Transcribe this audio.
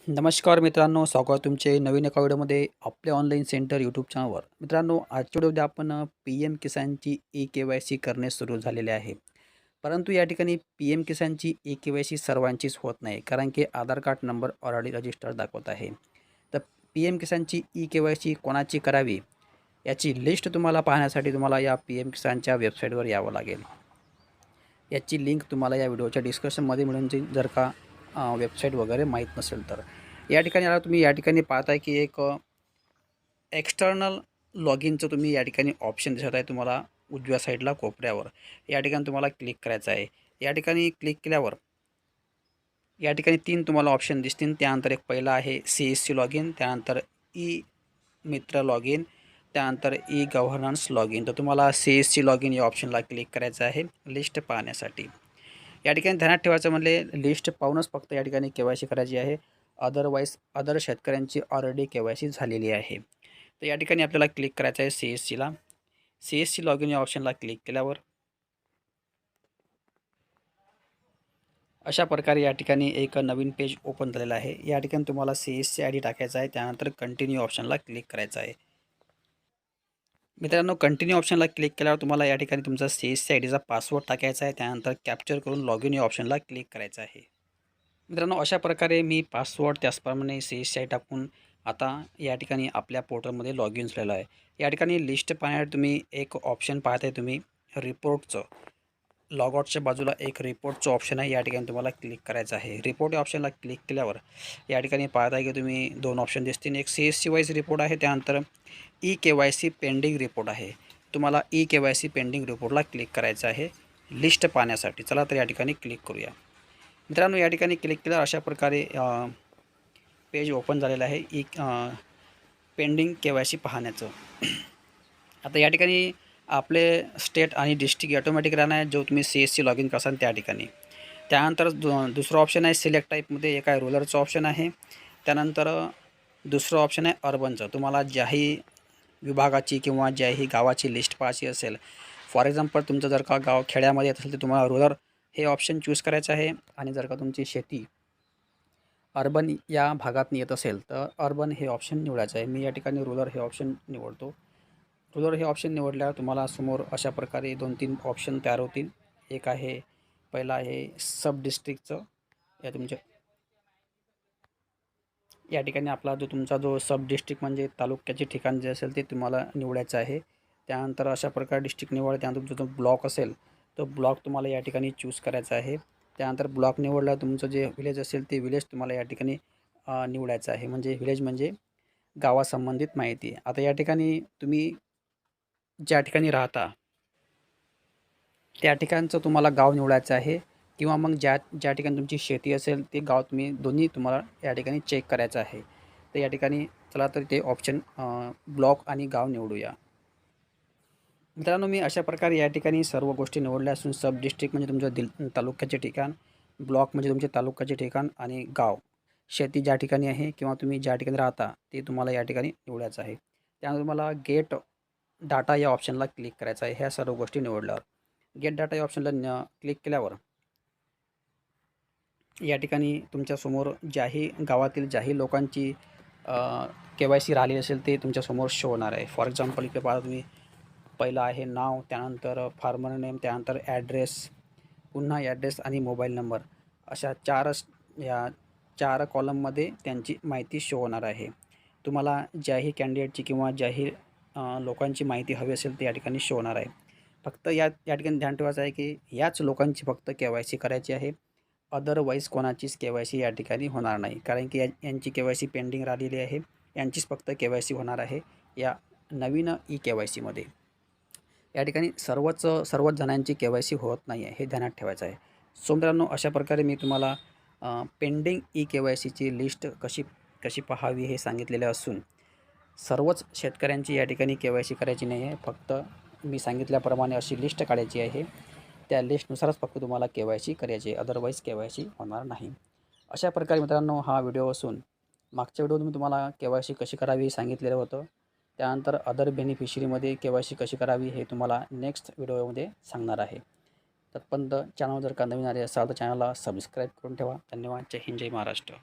नमस्कार मित्रांनो, स्वागत तुमचे नवीन एका व्हिडिओमध्ये आपल्या ऑनलाईन सेंटर यूट्यूब चॅनलवर. मित्रांनो, आजच्या व्हिडिओमध्ये आपण पी एम किसानची ई-के-वाय-सी करणे सुरू झालेले आहे. परंतु या ठिकाणी पी एम किसानची ई-के-वाय-सी सर्वांचीच होत नाही, कारण की आधार कार्ड नंबर ऑलरेडी रजिस्टर दाखवत आहे. तर पी एम किसानची ई-के-वाय-सी कोणाची करावी याची लिस्ट तुम्हाला पाहण्यासाठी तुम्हाला या पी एम किसानच्या वेबसाईटवर यावं लागेल. याची लिंक तुम्हाला या व्हिडिओच्या डिस्क्रिप्शनमध्ये मिळून जाईल, जर का वेबसाईट वगैरे माहीत नसेल तर. या ठिकाणी आता तुम्ही या ठिकाणी पाहताय की एक एक्सटर्नल लॉगिनचं तुम्ही या ठिकाणी ऑप्शन दिसत आहे तुम्हाला उजव्या साईडला कोपऱ्यावर. या ठिकाणी तुम्हाला क्लिक करायचं आहे. या ठिकाणी क्लिक केल्यावर या ठिकाणी 3 तुम्हाला ऑप्शन दिसतील. त्यानंतर एक पहिला आहे सी-एस-सी लॉगिन, त्यानंतर ई मित्र लॉगिन, त्यानंतर ई गव्हर्नन्स लॉगिन. तर तुम्हाला सी-एस-सी लॉगिन या ऑप्शनला क्लिक करायचं आहे लिस्ट पाहण्यासाठी. या ठिकाणी ध्यानात ठेवायचं म्हणजे लिस्ट पाहूनच फक्त या ठिकाणी के-वाय-सी करायची आहे. अदरवाईज अदर शेतकऱ्यांची ऑलरेडी के-वाय-सी झालेली आहे. तर या ठिकाणी आपल्याला क्लिक करायचं आहे सी-एस-सीला. सी-एस-सी लॉगिन या ऑप्शनला क्लिक केल्यावर अशा प्रकारे या ठिकाणी एक नवीन पेज ओपन झालेलं आहे. या ठिकाणी तुम्हाला सी-एस-सी आय डी टाकायचा आहे. त्यानंतर कंटिन्यू ऑप्शनला क्लिक करायचं आहे. मित्रांनो, कंटिन्यू ऑप्शनला क्लिक केल्यावर तुम्हाला या ठिकाणी तुमचा सी-एस-सी आय डीचा पासवर्ड टाकायचा आहे. त्यानंतर कॅप्चर करून लॉगिन या ऑप्शनला क्लिक करायचं आहे. मित्रांनो, अशा प्रकारे मी पासवर्ड त्याचप्रमाणे सी-एस-सी आय टाकून आता या ठिकाणी आपल्या पोर्टलमध्ये लॉग इन झालेलं आहे. या ठिकाणी लिस्ट पाहण्यासाठी तुम्ही एक ऑप्शन पाहत आहे तुम्ही रिपोर्टचं. लॉगआउटच्या बाजूला एक रिपोर्टचं ऑप्शन आहे. या ठिकाणी तुम्हाला क्लिक करायचं आहे. रिपोर्ट या ऑप्शनला क्लिक केल्यावर या ठिकाणी पाहत आहे की तुम्ही 2 ऑप्शन दिसतील. एक सी-एस-सी वाईज रिपोर्ट आहे, त्यानंतर ई-के-वाय-सी पेंडिंग रिपोर्ट आहे. तुम्हाला ई-के-वाय-सी पेंडिंग रिपोर्टला क्लिक करायचं आहे लिस्ट पाहण्यासाठी. चला तर या ठिकाणी क्लिक करूया. मित्रांनो, या ठिकाणी क्लिक केल्यावर अशा प्रकारे पेज ओपन झालेलं आहे पेंडिंग के-वाय-सी पाहण्याचं. आता या ठिकाणी आपले स्टेट आणि डिस्ट्रिक्ट ऑटोमॅटिक राहणार आहे, जो तुम्ही सी-एस-सी लॉगिन करसाल त्या ठिकाणी. त्यानंतर दुसरं ऑप्शन आहे सिलेक्ट टाईपमध्ये, एक आहे रूरलचं ऑप्शन आहे. त्यानंतर दुसरं ऑप्शन आहे अर्बनचं. तुम्हाला ज्याही विभागाची किंवा ज्याही गावाची लिस्ट पाहायची असेल, फॉर एक्झाम्पल तुमचं जर का गाव खेड्यामध्ये येत असेल तर तुम्हाला रूरल हे ऑप्शन चूज करायचं आहे. आणि जर का तुमची शेती अर्बन या भागातून येत असेल तर अर्बन हे ऑप्शन निवडायचं आहे. मी या ठिकाणी रूरल हे ऑप्शन निवडतो. रूरल हे ऑप्शन निवडल्यावर तुम्हाला समोर अशा प्रकारे 2-3 ऑप्शन तयार होतील. एक आहे पहिला आहे सब डिस्ट्रिक्टचं. तुमच्या या ठिकाणी आपला तुमचा जो सब डिस्ट्रिक्ट म्हणजे तालुक्याचे ठिकाण जे असेल ते तुम्हाला निवडायचं आहे. त्यानंतर अशा प्रकारे डिस्ट्रिक्ट निवड, त्यानंतर तुमचा जो ब्लॉक असेल तो ब्लॉक तुम्हाला या ठिकाणी चूज करायचा आहे. त्यानंतर ब्लॉक निवडल्यावर तुमचं जे विलेज असेल ते विलेज तुम्हाला या ठिकाणी निवडायचं आहे. म्हणजे विलेज म्हणजे गावासंबंधित माहिती. आता या ठिकाणी तुम्ही ज्या ठिकाणी राहता त्या ठिकाणचं तुम्हाला गाव निवडायचं आहे, किंवा मग ज्या ज्या ठिकाणी तुमची शेती असेल ते गाव तुम्ही दोन्ही तुम्हाला या ठिकाणी चेक करायचं आहे. तर या ठिकाणी चला तर ते ऑप्शन ब्लॉक आणि गाव निवडूया. मित्रांनो, मी अशा प्रकारे या ठिकाणी सर्व गोष्टी निवडल्या असून सब डिस्ट्रिक्ट म्हणजे तुमचं तालुक्याचे ठिकाण, ब्लॉक म्हणजे तुमचे तालुक्याचे ठिकाण आणि गाव शेती ज्या ठिकाणी आहे किंवा तुम्ही ज्या ठिकाणी राहता ते तुम्हाला या ठिकाणी निवडायचं आहे. त्यानंतर तुम्हाला गेट डाटा या ऑप्शनला क्लिक करायचं आहे. ह्या सर्व गोष्टी निवडल्यावर गेट डाटा या ऑप्शनला क्लिक केल्यावर या ठिकाणी तुमच्यासमोर ज्याही गावातील ज्याही लोकांची के-वाय-सी राहिली असेल ते तुमच्यासमोर शो होणार आहे. फॉर एक्झाम्पल इथे पाहा तुम्ही, पहिलं आहे नाव, त्यानंतर फार्मर नेम, त्यानंतर ॲड्रेस, पुन्हा ॲड्रेस आणि मोबाईल नंबर, अशा या 4 कॉलममध्ये त्यांची माहिती शो होणार आहे. तुम्हाला ज्याही कॅन्डिडेटची किंवा ज्याही लोकांची माहिती हवी असेल ते या ठिकाणी शो होणार आहे. फक्त या ठिकाणी ध्यान ठेवायचं आहे की याच लोकांची फक्त के-वाय-सी करायची आहे. अदरवाईज कोणाचीच के-वाय-सी या ठिकाणी होणार नाही, कारण की यांची के-वाय-सी पेंडिंग राहिलेली आहे. यांचीच फक्त के-वाय-सी होणार आहे या नवीन ई-के-वाय-सीमध्ये. या ठिकाणी सर्वच जणांची के-वाय-सी होत नाही आहे, हे ध्यानात ठेवायचं आहे. सो मित्रांनो, अशा प्रकारे मी तुम्हाला पेंडिंग ई-के-वाय-सीची लिस्ट कशी कशी पाहावी हे सांगितलेले असून सर्वच शेतकऱ्यांची या ठिकाणी के-वाय-सी करायची नाही आहे. फक्त मी सांगितल्याप्रमाणे अशी लिस्ट काढायची आहे. त्या लिस्टनुसारच फक्त तुम्हाला के-वाय-सी करायची आहे, अदरवाईज के-वाय-सी होणार नाही. अशा प्रकारे मित्रांनो हा व्हिडिओ असून मागच्या व्हिडिओत मी तुम्हाला के-वाय-सी कशी करावी हे सांगितलेलं होतं. त्यानंतर अदर बेनिफिशरीमध्ये के-वाय-सी कशी करावी हे तुम्हाला नेक्स्ट व्हिडिओमध्ये सांगणार आहे. तत्पर्यंत चॅनल जर का नवीन आले असाल तर चॅनलला सबस्क्राईब करून ठेवा. धन्यवाद. जय हिंद, जय महाराष्ट्र.